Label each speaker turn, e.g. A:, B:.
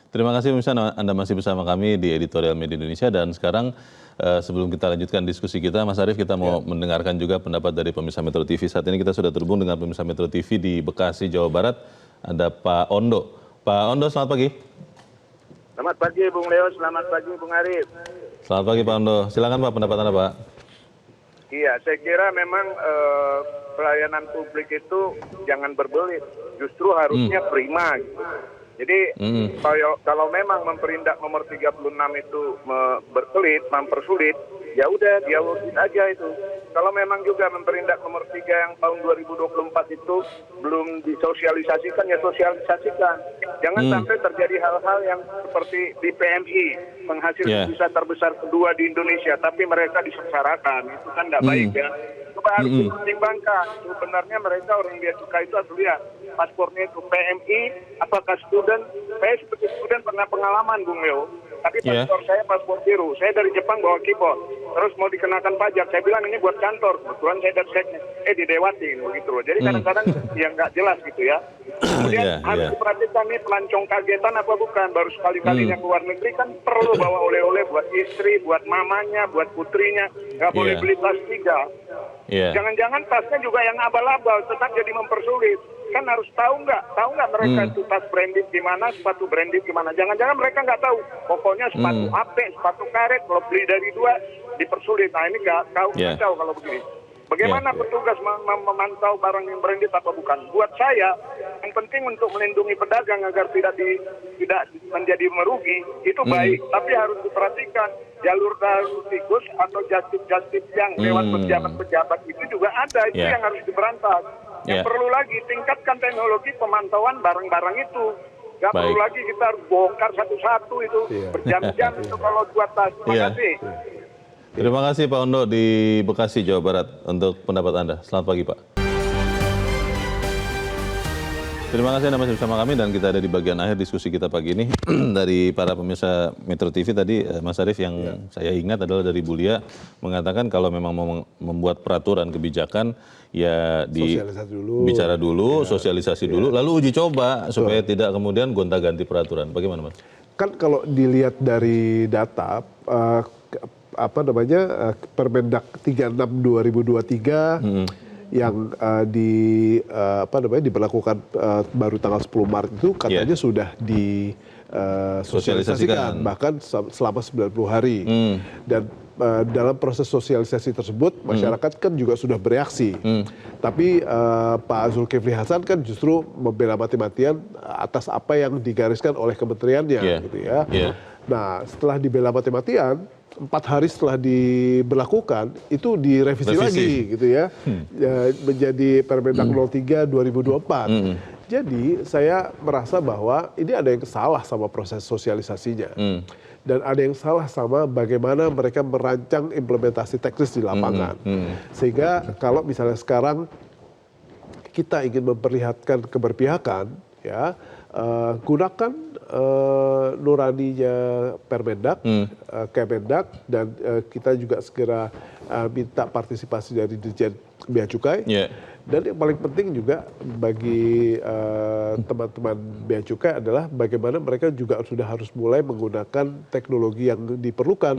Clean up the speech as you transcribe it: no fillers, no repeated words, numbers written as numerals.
A: Terima kasih pemirsa, Anda masih bersama kami di Editorial Media Indonesia, dan sekarang sebelum kita lanjutkan diskusi kita, Mas Arief, kita mau mendengarkan juga pendapat dari pemirsa Metro TV. Saat ini kita sudah terhubung dengan pemirsa Metro TV di Bekasi, Jawa Barat. Ada Pak Ondo. Pak Ondo, selamat pagi.
B: Selamat pagi Bung Leo, selamat pagi Bung Arief.
A: Selamat pagi Pak Ondo. Silakan Pak, pendapat Anda Pak.
B: Iya, saya kira memang pelayanan publik itu jangan berbelit, justru harusnya prima gitu. Jadi kalau memang memperindak nomor 36 itu berkelit, mempersulit, ya udah dialogin aja itu. Kalau memang juga memperindak nomor 3 yang tahun 2024 itu belum disosialisasikan, ya sosialisasikan. Jangan sampai terjadi hal-hal yang seperti di PMI, penghasil devisa terbesar kedua di Indonesia, tapi mereka disengsarakan. Itu kan tidak baik ya. Coba harus dipertimbangkan. Sebenarnya mereka orang bea cukai itu harus lihat paspornya itu PMI, apakah student. Saya seperti student pernah pengalaman Bung Leo. Tapi paspor saya paspor biru. Saya dari Jepang bawa keyboard. Terus mau dikenakan pajak. Saya bilang ini buat kantor. Kebetulan saya dari seknya. Didewatin begitu loh. Jadi kadang-kadang yang nggak jelas gitu ya. Kemudian harus diperhatikan nih pelancong kagetan apa bukan. Baru sekali-kalinya ke luar negeri kan perlu bawa oleh-oleh buat istri, buat mamanya, buat putrinya. Nggak boleh beli tas 3. Jangan-jangan tasnya juga yang abal-abal. Tetap jadi mempersulit. Kan harus tahu nggak mereka itu tas branded gimana, sepatu branded gimana. Jangan-jangan mereka nggak tahu. Pokoknya sepatu AP, sepatu karet, kalau beli dari 2 dipersulit. Nah ini nggak tahu kalau begini. Bagaimana petugas memantau barang yang branded apa bukan? Buat saya, yang penting untuk melindungi pedagang agar tidak menjadi merugi, itu baik. Tapi harus diperhatikan jalur tikus atau jastip yang lewat pejabat-pejabat itu juga ada. Itu yang harus diberantas. Yang perlu lagi tingkatkan teknologi pemantauan barang-barang itu. Gak perlu lagi kita harus bongkar satu-satu itu berjam-jam itu kalau buat tas. Terima kasih.
A: Terima kasih Pak Ondo di Bekasi, Jawa Barat untuk pendapat Anda. Selamat pagi Pak. Terima kasih Anda masih bersama kami, dan kita ada di bagian akhir diskusi kita pagi ini. Dari para pemirsa Metro TV tadi, Mas Arief, yang saya ingat adalah dari Bulia mengatakan kalau memang mau membuat peraturan kebijakan, ya bicara dulu, sosialisasi dulu, lalu uji coba supaya tidak kemudian gonta-ganti peraturan. Bagaimana Mas? Kan kalau dilihat dari data,
C: Permendak 36 2023 yang diberlakukan baru tanggal 10 Maret itu katanya sudah disosialisasikan bahkan selama 90 hari. Dan dalam proses sosialisasi tersebut masyarakat kan juga sudah bereaksi. Tapi Pak Zulkifli Hasan kan justru membela mati-matian atas apa yang digariskan oleh kementeriannya gitu ya. Nah, setelah dibela mati-matian, 4 hari setelah diberlakukan itu direvisi lagi gitu ya, menjadi Permendak 03 2024. Jadi saya merasa bahwa ini ada yang salah sama proses sosialisasinya, dan ada yang salah sama bagaimana mereka merancang implementasi teknis di lapangan. Sehingga kalau misalnya sekarang kita ingin memperlihatkan keberpihakan, ya gunakan nuraninya Permendak, Kemendak, dan kita juga segera minta partisipasi dari Dirjen Bea Cukai. Dan yang paling penting juga bagi teman-teman Bea Cukai adalah bagaimana mereka juga sudah harus mulai menggunakan teknologi yang diperlukan